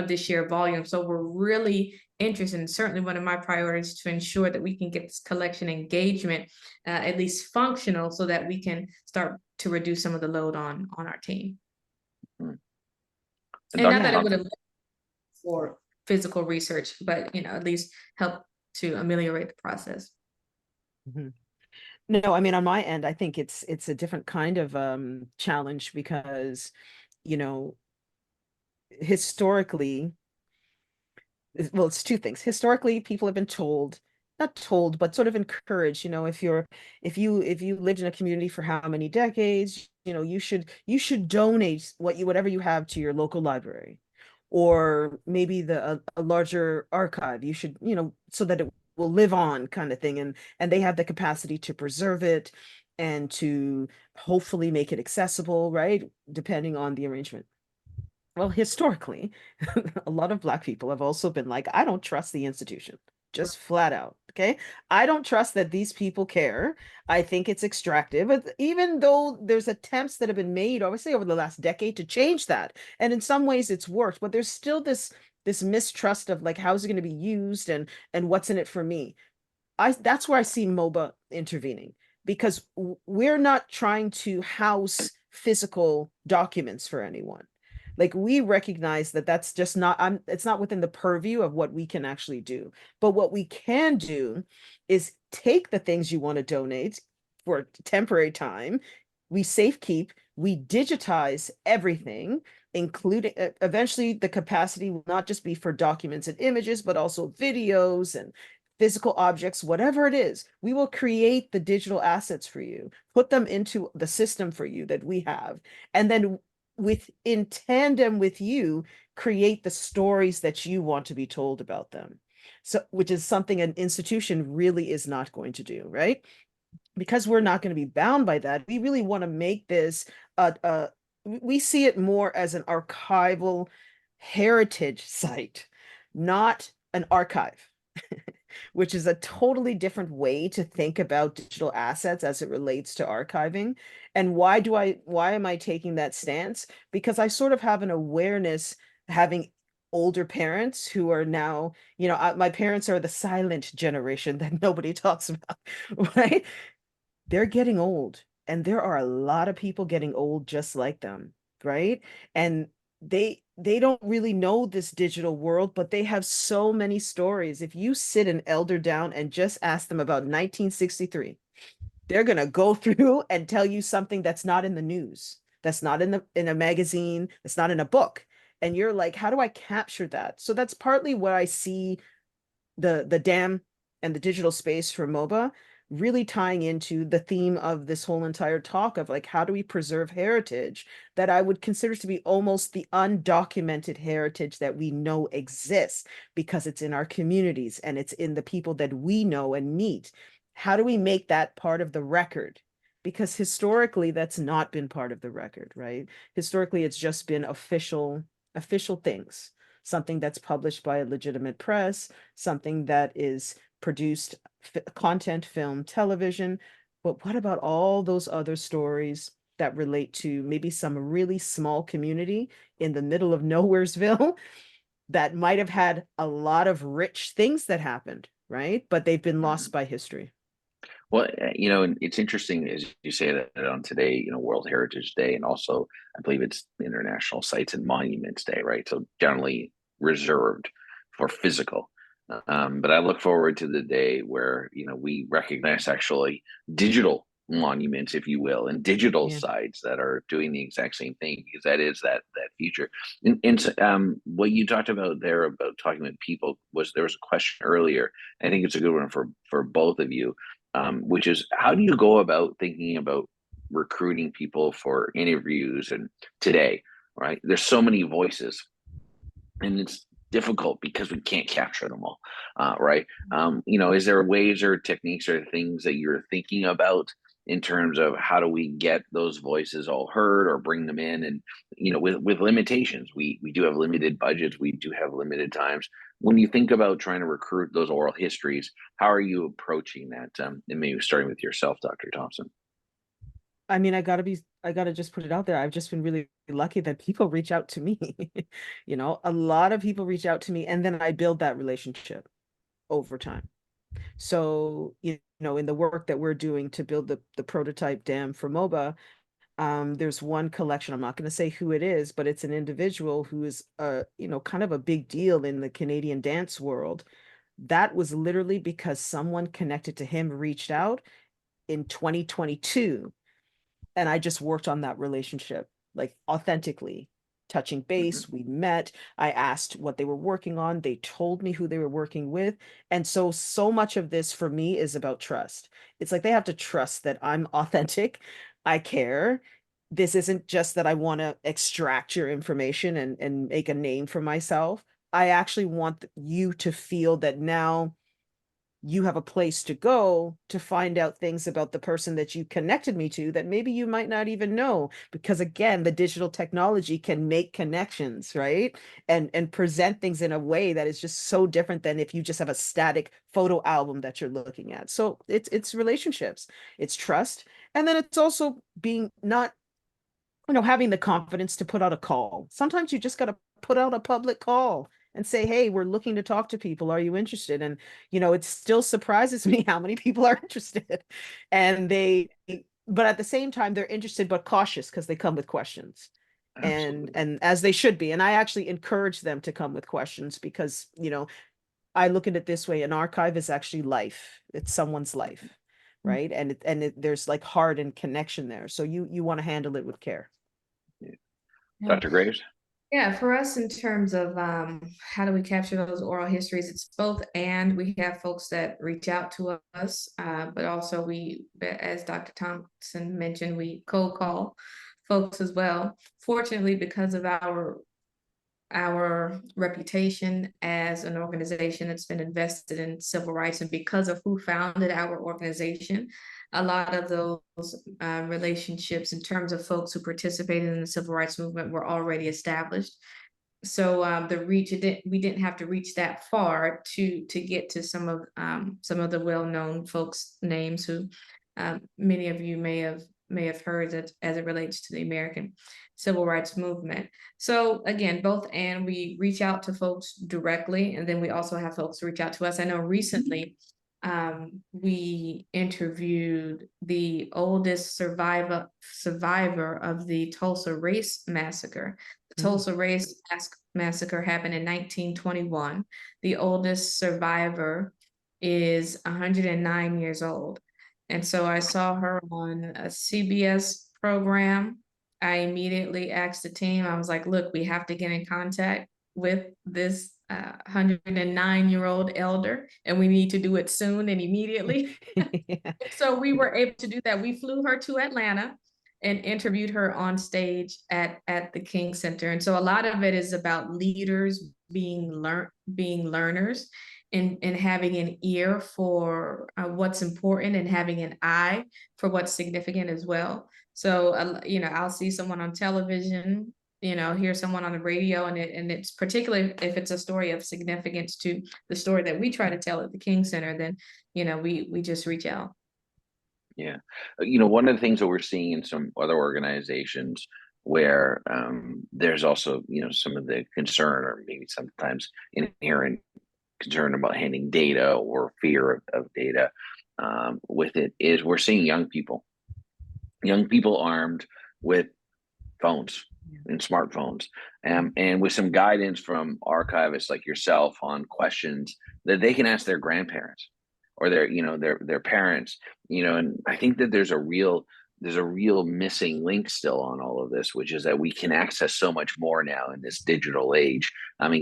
the sheer volume. So we're really interested, and certainly one of my priorities, to ensure that we can get this collection engagement at least functional so that we can start to reduce some of the load on our team. Mm-hmm. And not that it would have for physical research, but at least help to ameliorate the process. Mm-hmm. No, I mean, on my end, I think it's a different kind of challenge because, historically, well, it's two things. Historically, people have been not told, but sort of encouraged, if you lived in a community for how many decades, you should donate whatever you have to your local library, or maybe a larger archive. You should, so that it will live on, kind of thing. And they have the capacity to preserve it and to hopefully make it accessible, right? Depending on the arrangement. Well, historically, a lot of Black people have also been like, I don't trust the institution, just flat out. Okay. I don't trust that these people care. I think it's extractive. But even though there's attempts that have been made, obviously, over the last decade to change that. And in some ways it's worked, but there's still this mistrust of like, how's it going to be used and what's in it for me? That's where I see MOBA intervening, because we're not trying to house physical documents for anyone. Like, we recognize that that's just it's not within the purview of what we can actually do. But what we can do is take the things you want to donate for a temporary time, we safekeep, we digitize everything, including eventually the capacity will not just be for documents and images, but also videos and physical objects, whatever it is. We will create the digital assets for you, put them into the system for you that we have, and then in tandem with you, create the stories that you want to be told about them. So, which is something an institution really is not going to do, right? Because we're not going to be bound by that. We really want to make this, we see it more as an archival heritage site, not an archive. Which is a totally different way to think about digital assets as it relates to archiving. And why am I taking that stance? Because I sort of have an awareness, having older parents who are now, my parents are the silent generation that nobody talks about, right? They're getting old, and there are a lot of people getting old just like them, right? And they don't really know this digital world, but they have so many stories. If you sit an elder down and just ask them about 1963, they're going to go through and tell you something that's not in the news, that's not in a magazine, that's not in a book. And you're like, how do I capture that? So that's partly what I see the DAM and the digital space for MOBA really tying into the theme of this whole entire talk of like, how do we preserve heritage that I would consider to be almost the undocumented heritage that we know exists because it's in our communities and it's in the people that we know and meet. How do we make that part of the record? Because historically, that's not been part of the record, right? Historically, it's just been official things, something that's published by a legitimate press, something that is produced content, film, television. But what about all those other stories that relate to maybe some really small community in the middle of Nowheresville that might have had a lot of rich things that happened, right? But they've been lost by history. Well, and it's interesting as you say that on today, World Heritage Day, and also I believe it's International Sites and Monuments Day, right? So generally reserved for physical. But I look forward to the day where we recognize actually digital monuments, if you will, and digital Yeah. sites that are doing the exact same thing, because that is that future. And what you talked about there about talking with people there was a question earlier. I think it's a good one for both of you, which is how do you go about thinking about recruiting people for interviews and today, right? There's so many voices, and it's difficult because we can't capture them all, right? Is there ways or techniques or things that you're thinking about in terms of how do we get those voices all heard or bring them in? And with limitations, we do have limited budgets, we do have limited times. When you think about trying to recruit those oral histories, how are you approaching that? And maybe starting with yourself, Dr. Thompson. I mean, I gotta just put it out there. I've just been really lucky that people reach out to me. A lot of people reach out to me, and then I build that relationship over time. So, in the work that we're doing to build the prototype dam for MOBA, there's one collection. I'm not going to say who it is, but it's an individual who is kind of a big deal in the Canadian dance world. That was literally because someone connected to him reached out in 2022, and I just worked on that relationship, like authentically touching base. We met, I asked what they were working on, they told me who they were working with. And so much of this for me is about trust. It's like they have to trust that I'm authentic, I care. This isn't just that I want to extract your information and make a name for myself. I actually want you to feel that now you have a place to go to find out things about the person that you connected me to that maybe you might not even know, because again, the digital technology can make connections, right? And present things in a way that is just so different than if you just have a static photo album that you're looking at. So it's relationships, it's trust, and then it's also being not having the confidence to put out a call. Sometimes you just got to put out a public call and say, hey, we're looking to talk to people. Are you interested? And, it still surprises me how many people are interested. And but at the same time, they're interested but cautious because they come with questions. Absolutely. And as they should be. And I actually encourage them to come with questions because, I look at it this way: an archive is actually life. It's someone's life, right? And there's like heart and connection there. So you want to handle it with care. Dr. Graves? Yeah, for us in terms of how do we capture those oral histories, it's both, and we have folks that reach out to us, but also we, as Dr. Thompson mentioned, we cold call folks as well. Fortunately, because of our reputation as an organization that's been invested in civil rights, and because of who founded our organization, a lot of those relationships in terms of folks who participated in the civil rights movement were already established. So the reach, we didn't have to reach that far to get to some of the well-known folks' names who many of you may have may have heard as it relates to the American Civil Rights Movement. So again, and we reach out to folks directly, and then we also have folks reach out to us. I know recently we interviewed the oldest survivor of the Tulsa Race Massacre. The Tulsa Race Massacre happened in 1921. The oldest survivor is 109 years old. And so I saw her on a CBS program. I immediately asked the team, I was like, look, we have to get in contact with this 109-year-old elder, and we need to do it soon and immediately. Yeah. So we were able to do that. We flew her to Atlanta and interviewed her on stage at the King Center. And so a lot of it is about leaders being learners, and having an ear for what's important, and having an eye for what's significant as well. So, I'll see someone on television, hear someone on the radio, and it's particularly if it's a story of significance to the story that we try to tell at the King Center, then, we just reach out. Yeah. One of the things that we're seeing in some other organizations where there's also, some of the concern, or maybe sometimes inherent concern about handing data, or fear of data with it, is we're seeing young people armed with phones and smartphones, and with some guidance from archivists like yourself on questions that they can ask their grandparents or their parents, and I think that there's a real missing link still on all of this, which is that we can access so much more now in this digital age.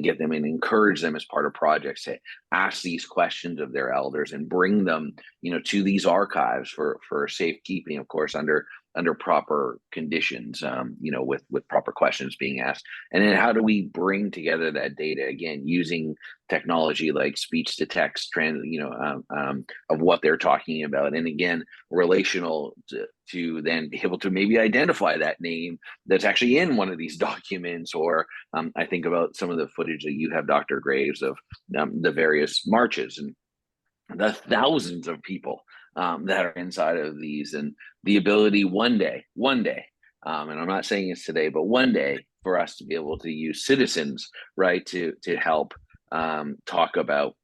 Get them and encourage them as part of projects to ask these questions of their elders, and bring them, to these archives for safekeeping, of course, under proper conditions, with proper questions being asked. And then how do we bring together that data, again, using technology like speech to text, of what they're talking about, and again, relational to then be able to maybe identify that name that's actually in one of these documents. Or I think about some of the footage that you have, Dr. Graves, of the various marches and the thousands of people that are inside of these, and the ability one day, and I'm not saying it's today, but one day, for us to be able to use citizens, right, to help talk about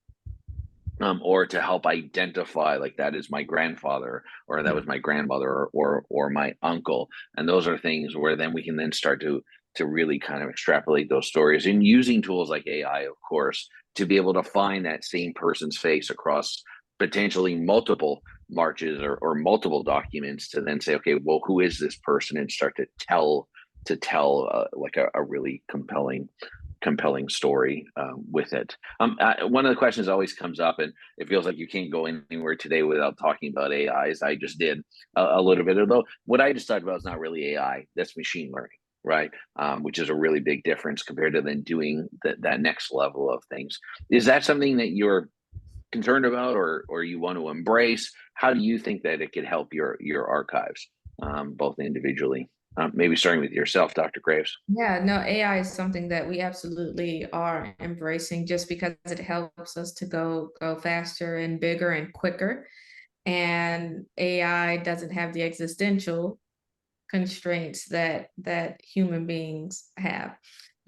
or to help identify, like, that is my grandfather, or that was my grandmother, or my uncle. And those are things where then we can then start to really kind of extrapolate those stories, and using tools like AI, of course, to be able to find that same person's face across potentially multiple marches or multiple documents, to then say, okay, well, who is this person, and start to tell like a really compelling story with it. One of the questions always comes up, and it feels like you can't go anywhere today without talking about AI, as I just did a little bit, although what I just talked about is not really AI, that's machine learning, right? Which is a really big difference compared to then doing that next level of things. Is that something that you're concerned about, or you want to embrace? How do you think that it could help your archives, both individually? Maybe starting with yourself, Dr. Graves. Yeah, no, AI is something that we absolutely are embracing, just because it helps us to go faster and bigger and quicker. And AI doesn't have the existential constraints that human beings have.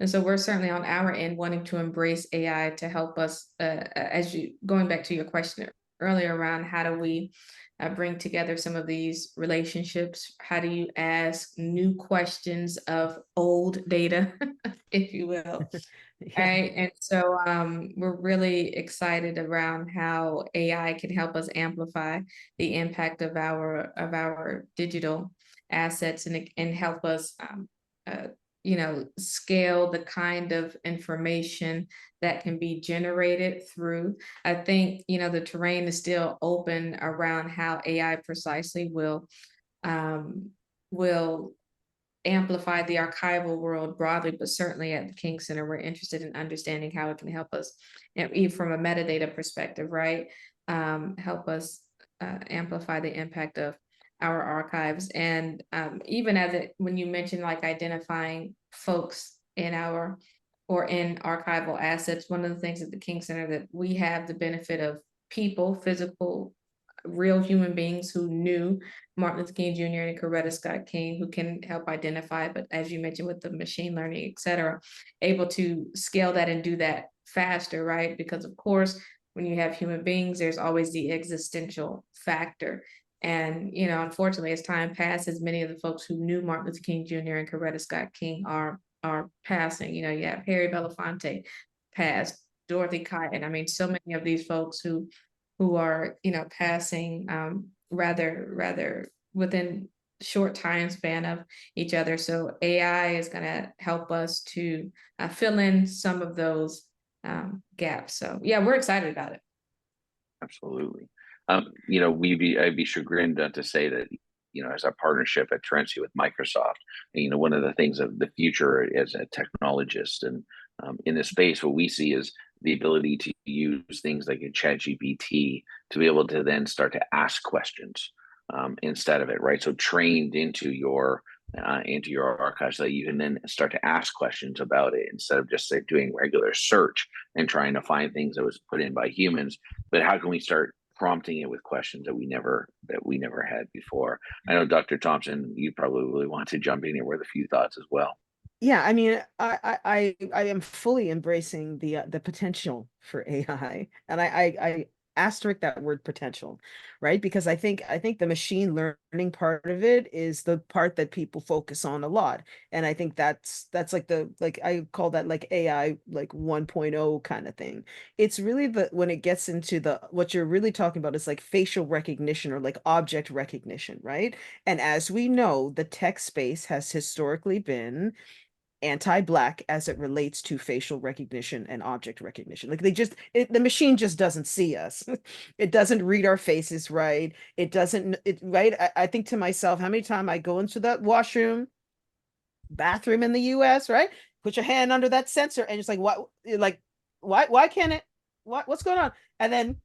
And so we're certainly on our end wanting to embrace AI to help us, going back to your question earlier around how do we bring together some of these relationships? How do you ask new questions of old data, if you will? Yeah. Right. And so we're really excited around how AI can help us amplify the impact of our digital assets, and help us scale the kind of information that can be generated through. I think, the terrain is still open around how AI precisely will amplify the archival world broadly, but certainly at the King Center, we're interested in understanding how it can help us, even from a metadata perspective, right? Help us amplify the impact of our archives. And even when you mentioned like identifying folks in archival assets, one of the things at the King Center that we have the benefit of physical real human beings who knew Martin Luther King Jr. and Coretta Scott King, who can help identify, but as you mentioned with the machine learning, et cetera, able to scale that and do that faster, right? Because of course, when you have human beings, there's always the existential factor. And, you know, unfortunately, as time passes, many of the folks who knew Martin Luther King Jr. and Coretta Scott King are passing. You know, you have Harry Belafonte passed, Dorothy Cotton. I mean, so many of these folks who are, you know, passing rather within short time span of each other. So AI is going to help us to fill in some of those gaps. So yeah, we're excited about it. Absolutely. You know, I'd be chagrined to say that, you know, as our partnership at Trencia with Microsoft, you know, one of the things of the future as a technologist and in this space, what we see is the ability to use things like a ChatGPT to be able to then start to ask questions instead of it, right? So trained into your archive so that you can then start to ask questions about it instead of just say doing regular search and trying to find things that was put in by humans. But how can we start prompting it with questions that we never had before? I know Dr. Thompson, you probably want to jump in here with a few thoughts as well. Yeah, I mean, I am fully embracing the potential for AI, and I asterisk that word potential, right? Because I think the machine learning part of it is the part that people focus on a lot, and I think that's like I call that like AI like 1.0 kind of thing. It's really when it gets into what you're really talking about is like facial recognition or like object recognition, right? And as we know, the tech space has historically been anti-Black as it relates to facial recognition and object recognition. Like the machine just doesn't see us. It doesn't read our faces right. It doesn't, right? I think to myself, how many times I go into that bathroom in the US, right? Put your hand under that sensor and it's like, what, like, why can't it, what's going on? And then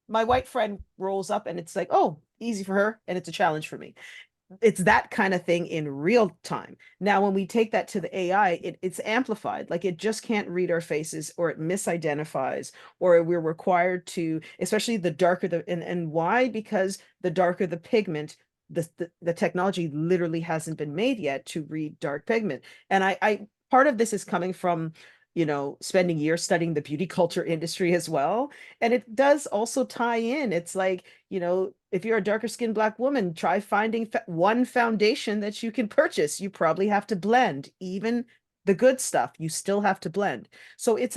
my white friend rolls up and it's like, oh, easy for her. And it's a challenge for me. It's that kind of thing in real time. Now, when we take that to the AI, it's amplified. Like it just can't read our faces, or it misidentifies, or we're required to, especially the darker and why? Because the darker the pigment, the technology literally hasn't been made yet to read dark pigment. And I part of this is coming from, you know, spending years studying the beauty culture industry as well. And it does also tie in. It's like, you know, if you're a darker skinned Black woman, try finding one foundation that you can purchase. You probably have to blend. Even the good stuff, you still have to blend. So it's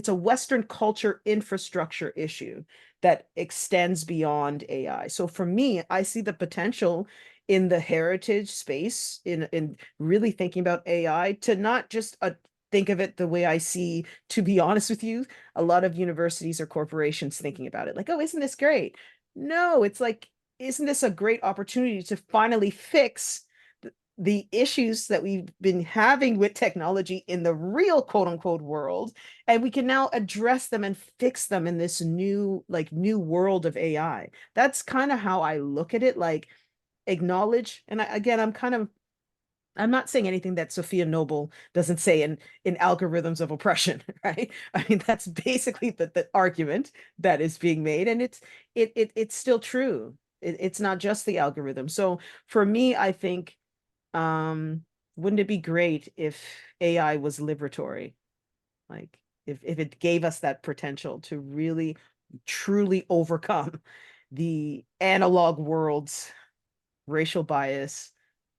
a Western culture infrastructure issue that extends beyond AI. So for me, I see the potential in the heritage space in really thinking about AI to not just think of it the way I see, to be honest with you, a lot of universities or corporations thinking about it like, oh, isn't this great? No, it's like, isn't this a great opportunity to finally fix the issues that we've been having with technology in the real quote unquote world, and we can now address them and fix them in this new world of AI. That's kind of how I look at it, like acknowledge. And again, I'm not saying anything that Sophia Noble doesn't say in Algorithms of Oppression, right? I mean, that's basically the argument that is being made, and it's still true. It's not just the algorithm. So for me, I think, wouldn't it be great if AI was liberatory? Like if it gave us that potential to really truly overcome the analog world's racial bias,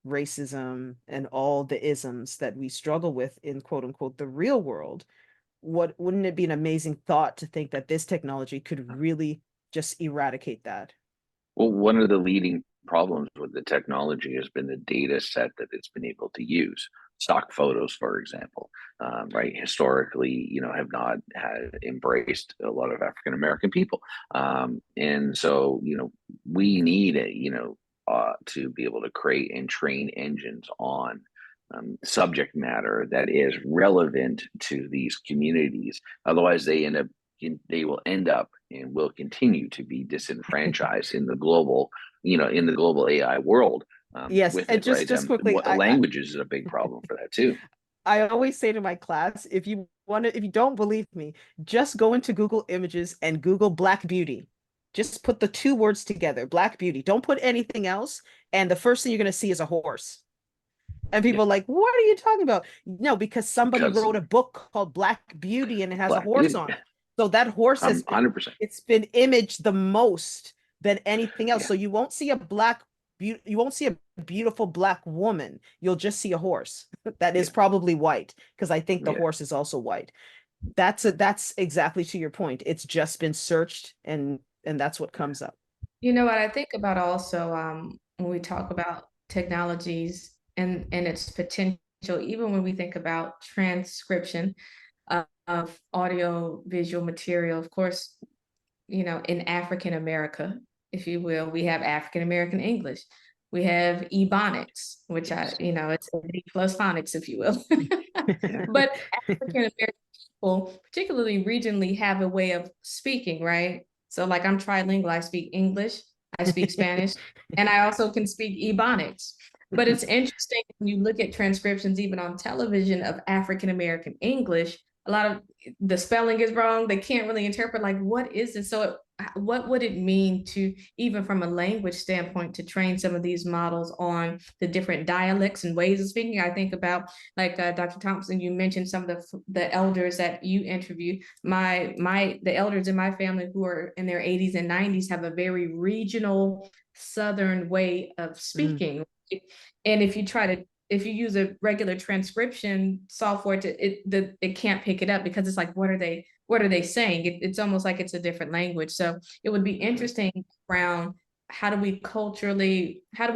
racism, and all the isms that we struggle with in quote unquote the real world. Wouldn't it be an amazing thought to think that this technology could really just eradicate that? Well, one of the leading problems with the technology has been the data set that it's been able to use. Stock photos, for example, right? Historically, you know, have not had embraced a lot of African American people, and so you know, we need to be able to create and train engines on subject matter that is relevant to these communities. Otherwise, they will end up and will continue to be disenfranchised in the global, in the global AI world. Yes, With and it, just right? quickly, Languages is a big problem for that too. I always say to my class, if you don't believe me, just go into Google Images and Google Black Beauty. Just put the two words together, Black Beauty. Don't put anything else. And the first thing you're going to see is a horse. And people are like, what are you talking about? No, because somebody Because wrote a book called Black Beauty and it has a Black horse Beauty, on it. So that horse has been, 100%. it's been imaged the most than anything else. Yeah. So you won't see you won't see a beautiful Black woman. You'll just see a horse that is probably white, because I think the horse is also white. That's exactly to your point. It's just been searched, and that's what comes up. You know what I think about also, when we talk about technologies and its potential, even when we think about transcription of audio visual material, of course, you know, in African America, if you will, we have African American English. We have Ebonics, which it's E plus phonics, if you will. But African American people, particularly regionally, have a way of speaking, right? So like I'm trilingual, I speak English, I speak Spanish, and I also can speak Ebonics. But it's interesting when you look at transcriptions, even on television, of African American English, a lot of the spelling is wrong. They can't really interpret, like, what is it? So what would it mean to, even from a language standpoint, to train some of these models on the different dialects and ways of speaking? I think about, like, Dr. Thompson, you mentioned some of the elders that you interviewed. The elders in my family who are in their 80s and 90s have a very regional Southern way of speaking. And if you use a regular transcription software, it can't pick it up, because it's like, what are they saying? It's almost like it's a different language. So it would be interesting around how do we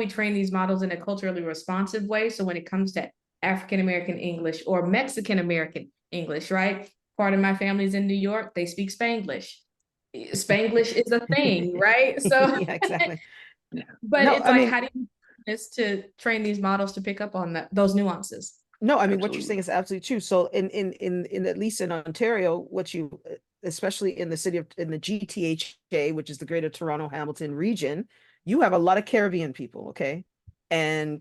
train these models in a culturally responsive way? So when it comes to African American English or Mexican American English, right? Part of my family's in New York, they speak Spanglish. Spanglish is a thing, right? So yeah, exactly. But No, it's like, how do you this to train these models to pick up on those nuances? No, I mean, what you're saying is absolutely true. So in at least in Ontario, especially in the GTHA, which is the Greater Toronto Hamilton region, you have a lot of Caribbean people, okay? And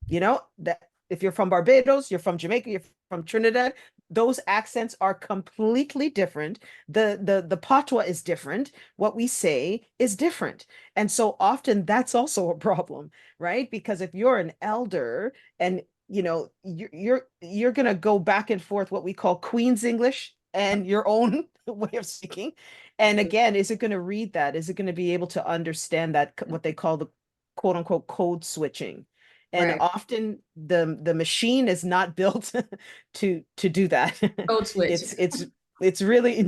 you know that if you're from Barbados, you're from Jamaica, you're from Trinidad, those accents are completely different. The patois is different. What we say is different. And so often that's also a problem, right? Because if you're an elder and you're gonna go back and forth what we call Queen's English and your own way of speaking. And again, is it going to read that? Is it going to be able to understand that, what they call the quote unquote code switching? And often the machine is not built to do that. Code switch. It's really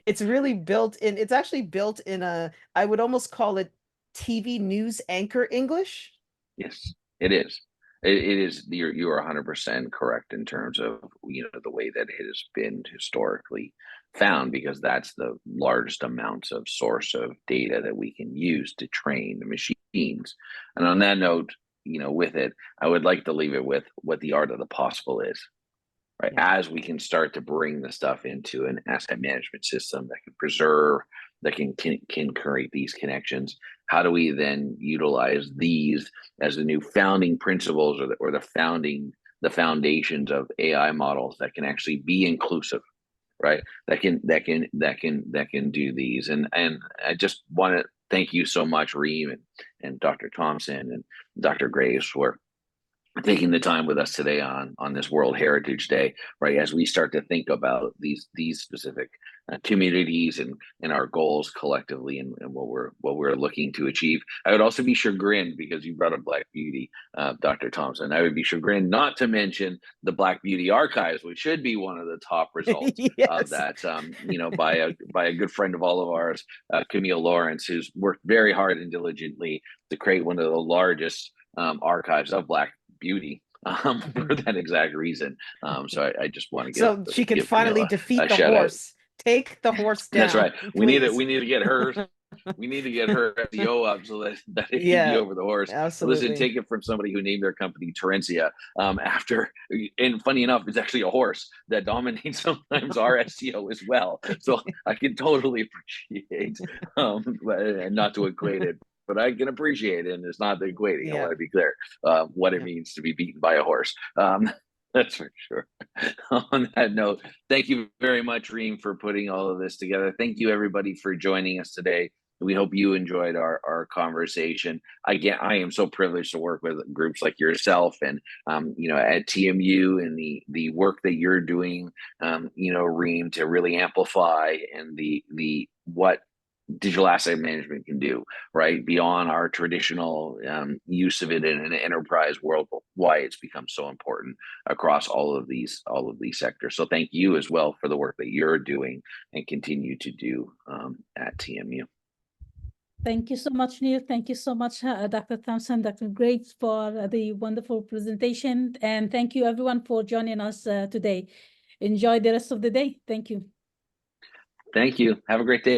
it's really built in. It's actually built in I would almost call it TV news anchor English. Yes, it is. It is. You are 100% correct in terms of the way that it has been historically found, because that's the largest amounts of source of data that we can use to train the machines. And on that note, with it, I would like to leave it with what the art of the possible is, right? Yeah. As we can start to bring the stuff into an asset management system that can preserve, that can create these connections. How do we then utilize these as the new founding principles or the foundations of AI models that can actually be inclusive, right? That can do these. And I just want to thank you so much, Reem and Dr. Thompson and Dr. Graves, for taking the time with us today on this World Heritage Day, right? As we start to think about these specific communities and our goals collectively and what we're looking to achieve. I would also be chagrined, because you brought up Black Beauty, Dr. Thompson. I would be chagrined not to mention the Black Beauty Archives, which should be one of the top results yes. of that. By a good friend of all of ours, Camille Lawrence, who's worked very hard and diligently to create one of the largest archives of Black Beauty for that exact reason. So I just want to give. So she can finally defeat the horse. Take the horse down. That's right. We need to get her. We need to get her SEO up so that it can be over the horse. Absolutely. Listen, take it from somebody who named their company Terencia after, and funny enough, it's actually a horse that dominates sometimes our SEO as well. So I can totally appreciate, and not to equate it, but I can appreciate it, and it's not the equating. I want to be clear what it means to be beaten by a horse. That's for sure. On that note, thank you very much, Reem, for putting all of this together. Thank you, everybody, for joining us today. we hope you enjoyed our conversation. Again, I am so privileged to work with groups like yourself and, at TMU and the work that you're doing, Reem, to really amplify and what digital asset management can do, right? Beyond our traditional use of it in an enterprise world, why it's become so important across all of these sectors. So thank you as well for the work that you're doing and continue to do at TMU. Thank you so much, Neal. Thank you so much, Dr. Thompson, Dr. Graves, for the wonderful presentation. And thank you, everyone, for joining us today. Enjoy the rest of the day. Thank you. Thank you. Have a great day.